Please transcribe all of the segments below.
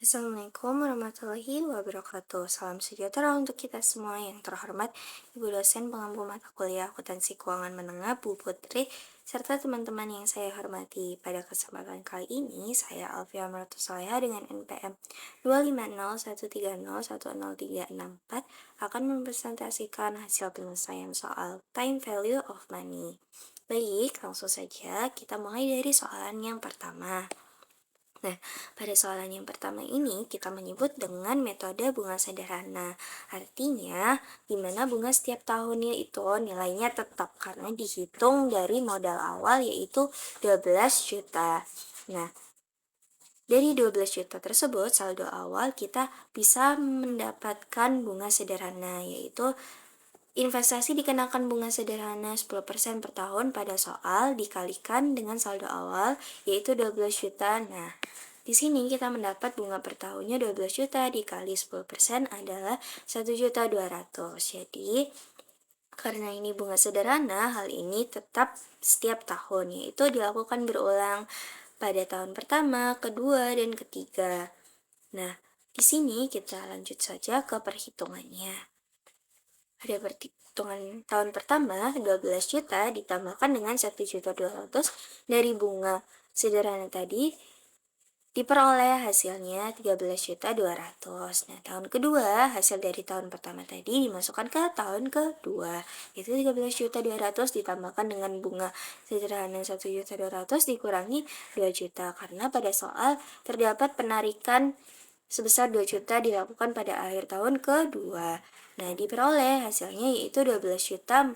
Assalamualaikum warahmatullahi wabarakatuh. Salam sejahtera untuk kita semua yang terhormat Ibu dosen pengampu mata kuliah Akuntansi Keuangan Menengah Bu Putri, serta teman-teman yang saya hormati. Pada kesempatan kali ini, saya Alfia Muratusaleh dengan NPM 25013010364 akan mempresentasikan hasil penyelesaian soal time value of money. Baik, langsung saja kita mulai dari soalan yang pertama. Nah, pada soalan yang pertama ini kita menyebut dengan metode bunga sederhana. Artinya, di mana bunga setiap tahunnya itu nilainya tetap karena dihitung dari modal awal yaitu 12 juta. Nah, dari 12 juta tersebut, saldo awal kita bisa mendapatkan bunga sederhana, yaitu investasi dikenakan bunga sederhana 10% per tahun pada soal dikalikan dengan saldo awal, yaitu 12 juta. Nah, di sini kita mendapat bunga per tahunnya 12 juta dikali 10% adalah 1.200.000. Jadi, karena ini bunga sederhana, hal ini tetap setiap tahun, yaitu dilakukan berulang pada tahun pertama, kedua, dan ketiga. Nah, di sini kita lanjut saja ke perhitungannya. Ada perhitungan tahun pertama, 12 juta ditambahkan dengan 1.200.000 dari bunga sederhana tadi, diperoleh hasilnya 13.200.000. Nah, tahun kedua, hasil dari tahun pertama tadi dimasukkan ke tahun kedua, yaitu 13.200.000 ditambahkan dengan bunga sederhana 1.200.000 dikurangi 2 juta, karena pada soal terdapat penarikan sebesar 2 juta dilakukan pada akhir tahun kedua. Nah, diperoleh hasilnya yaitu 12.400.000.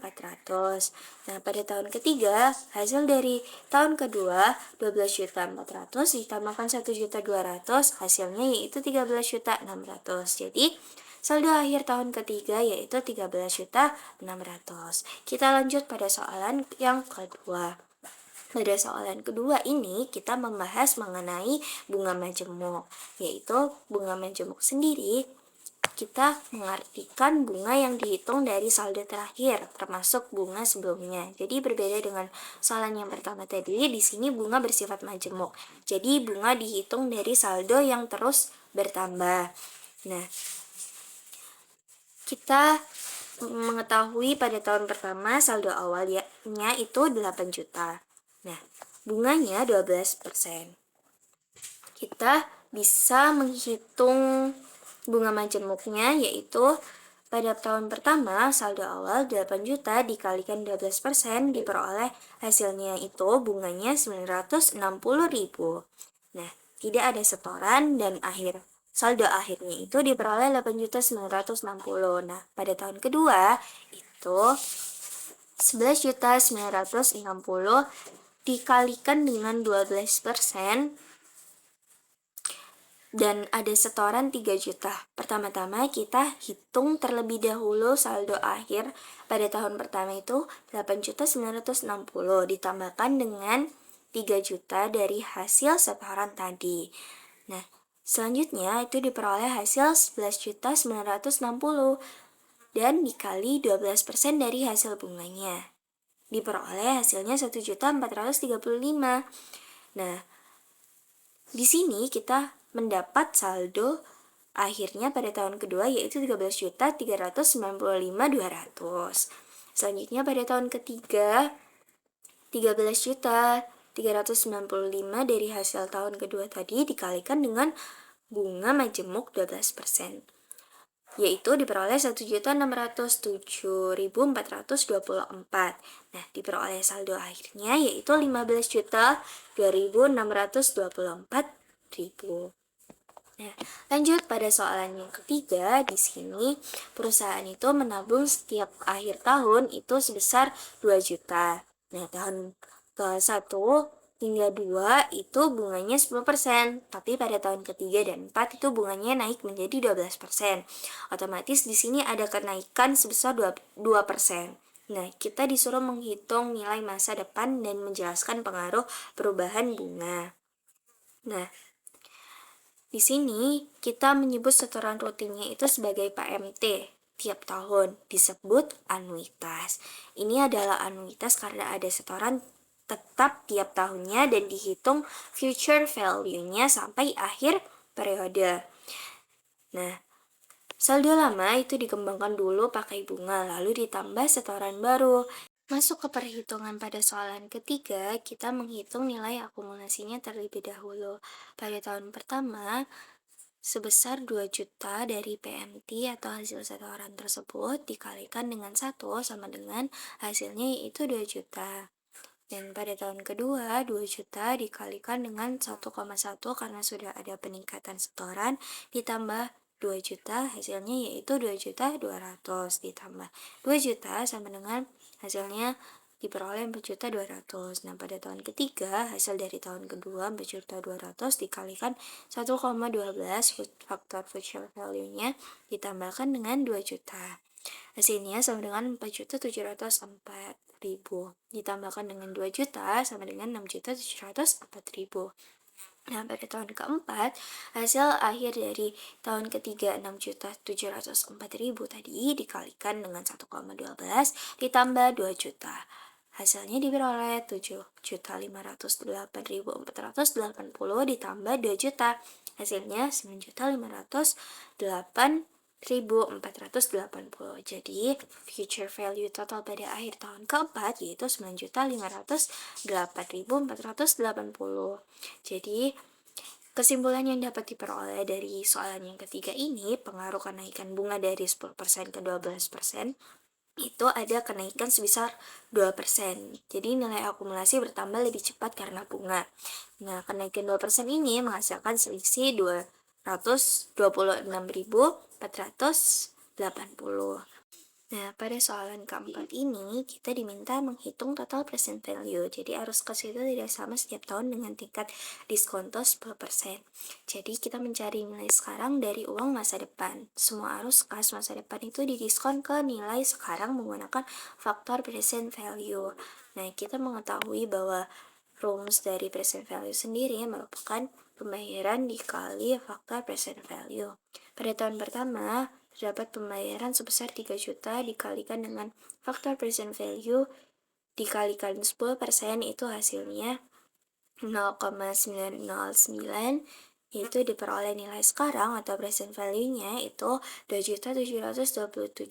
Nah, pada tahun ketiga, hasil dari tahun kedua 12.400.000 ditambahkan 1.200.000, hasilnya yaitu 13.600.000. Jadi, saldo akhir tahun ketiga yaitu 13.600.000. Kita lanjut pada soalan yang kedua. Pada soalan kedua ini kita membahas mengenai bunga majemuk, yaitu bunga majemuk sendiri kita mengartikan bunga yang dihitung dari saldo terakhir termasuk bunga sebelumnya. Jadi berbeda dengan soalan yang pertama tadi, di sini bunga bersifat majemuk. Jadi bunga dihitung dari saldo yang terus bertambah. Nah, kita mengetahui pada tahun pertama saldo awalnya itu 8 juta. Nah, bunganya 12%. Kita bisa menghitung bunga majemuknya yaitu pada tahun pertama saldo awal 8 juta dikalikan 12% diperoleh hasilnya itu bunganya 960.000. Nah, tidak ada setoran dan saldo akhirnya itu diperoleh 8.960. Nah, pada tahun kedua itu 11.960 dikalikan dengan 12% dan ada setoran 3 juta. Pertama-tama kita hitung terlebih dahulu saldo akhir pada tahun pertama itu 8.960 ditambahkan dengan 3 juta dari hasil setoran tadi. Nah, selanjutnya itu diperoleh hasil 11.960 dan dikali 12% dari hasil bunganya. Diperoleh hasilnya 1.435. Nah, di sini kita mendapat saldo akhirnya pada tahun kedua yaitu 13.395.200. Selanjutnya pada tahun ketiga 13.395 dari hasil tahun kedua tadi dikalikan dengan bunga majemuk 12%, yaitu diperoleh 1.607.424. Nah, diperoleh saldo akhirnya yaitu 15.2.624.000. Nah, lanjut pada soalan yang ketiga. Di sini perusahaan itu menabung setiap akhir tahun itu sebesar 2 juta. Nah, tahun ke-1 hingga 2 itu bunganya 10%, tapi pada tahun ketiga dan 4 itu bunganya naik menjadi 12%. Otomatis di sini ada kenaikan sebesar 2%. Nah, kita disuruh menghitung nilai masa depan dan menjelaskan pengaruh perubahan bunga. Nah, di sini kita menyebut setoran rutinnya itu sebagai PMT tiap tahun, disebut anuitas. Ini adalah anuitas karena ada setoran tetap tiap tahunnya dan dihitung future value-nya sampai akhir periode. Nah, saldo lama itu dikembangkan dulu pakai bunga, lalu ditambah setoran baru. Masuk ke perhitungan pada soalan ketiga, kita menghitung nilai akumulasinya terlebih dahulu. Pada tahun pertama, sebesar 2 juta dari PMT atau hasil setoran tersebut dikalikan dengan 1 sama dengan hasilnya yaitu 2 juta. Dan pada tahun kedua, 2 juta dikalikan dengan 1,1 karena sudah ada peningkatan setoran, ditambah 2 juta hasilnya yaitu 2.200.000 ditambah 2 juta sama dengan hasilnya diperoleh 4.200.000. Nah, pada tahun ketiga, hasil dari tahun kedua 4.200.000 dikalikan 1,12 faktor future value-nya ditambahkan dengan 2 juta. Hasilnya sama dengan 4.704.000 ditambahkan dengan 2 juta sama dengan 6.704.000. Nah, pada tahun keempat, hasil akhir dari tahun ketiga 6.704.000 tadi dikalikan dengan 1,12 ditambah 2 juta. Hasilnya diperoleh 7.508.480 ditambah 2 juta. Hasilnya 9.508.480. Jadi, future value total pada akhir tahun keempat yaitu 9.508.480. Jadi, kesimpulan yang dapat diperoleh dari soalan yang ketiga ini, pengaruh kenaikan bunga dari 10% ke 12% itu ada kenaikan sebesar 2%. Jadi nilai akumulasi bertambah lebih cepat karena bunga. Nah, kenaikan 2% ini menghasilkan selisih 226.480. Nah, pada soalan keempat ini, kita diminta menghitung total present value. Jadi, arus kas itu tidak sama setiap tahun dengan tingkat diskonto 10%. Jadi, kita mencari nilai sekarang dari uang masa depan. Semua arus kas masa depan itu didiskon ke nilai sekarang menggunakan faktor present value. Nah, kita mengetahui bahwa rumus dari present value sendiri merupakan pembayaran dikali faktor present value. Pada tahun pertama, terdapat pembayaran sebesar 3 juta dikalikan dengan faktor present value dikalikan 10% itu hasilnya 0,909, yaitu diperoleh nilai sekarang atau present value-nya itu 2.727.000.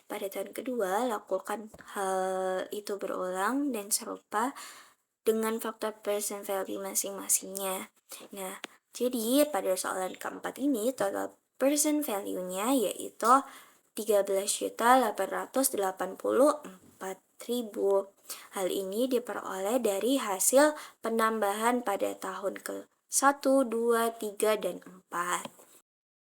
Pada tahun kedua, lakukan hal itu berulang dan serupa dengan faktor present value masing-masingnya. Nah, jadi pada soalan keempat ini total present value-nya yaitu 13.884.000. Hal ini diperoleh dari hasil penambahan pada tahun ke-1, 2, 3, dan 4.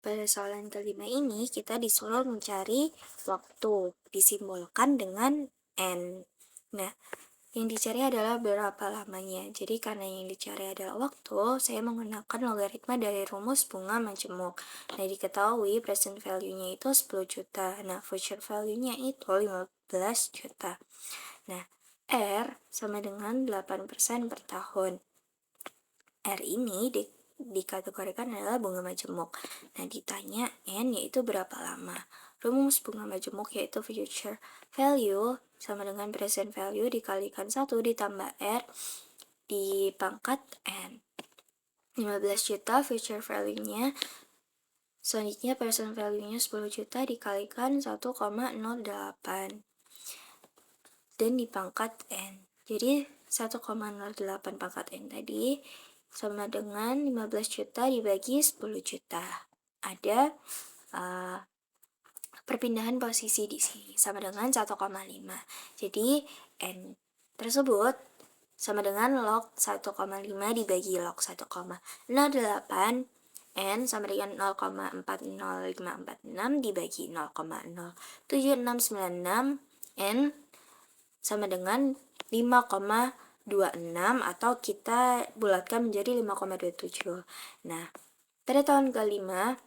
Pada soalan kelima ini, kita disuruh mencari waktu, disimbolkan dengan N. Nah, yang dicari adalah berapa lamanya. Jadi karena yang dicari adalah waktu, saya menggunakan logaritma dari rumus bunga majemuk. Nah, diketahui present value-nya itu 10 juta. Nah, future value-nya itu 15 juta. Nah, R sama dengan 8% per tahun. R ini dikategorikan adalah bunga majemuk. Nah, ditanya N yaitu berapa lama. Rumus bunga majemuk yaitu future value sama dengan present value dikalikan 1 ditambah R di pangkat N. 15 juta future value-nya, selanjutnya present value-nya 10 juta dikalikan 1,08 dan di pangkat N. Jadi 1,08 pangkat N tadi sama dengan 15 juta dibagi 10 juta. Ada perpindahan posisi di sini sama dengan 1,5. Jadi N tersebut sama dengan log 1,5 dibagi log 1,08. N sama dengan 0,40546 dibagi 0,07696. N sama dengan 5,26 atau kita bulatkan menjadi 5,27. Nah, pada tahun kelima,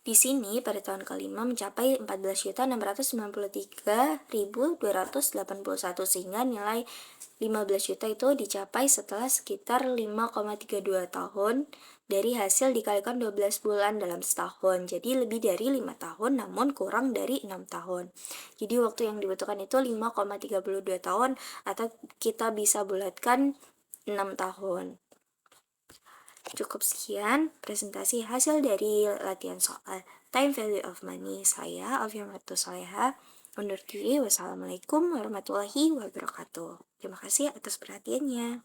di sini pada tahun kelima mencapai 14.693.281 sehingga nilai 15 juta itu dicapai setelah sekitar 5,32 tahun dari hasil dikalikan 12 bulan dalam setahun. Jadi lebih dari 5 tahun namun kurang dari 6 tahun. Jadi waktu yang dibutuhkan itu 5,32 tahun atau kita bisa bulatkan 6 tahun. Cukup sekian presentasi hasil dari latihan soal time value of money. Saya Alfian Soleha undur diri. Wassalamualaikum warahmatullahi wabarakatuh. Terima kasih atas perhatiannya.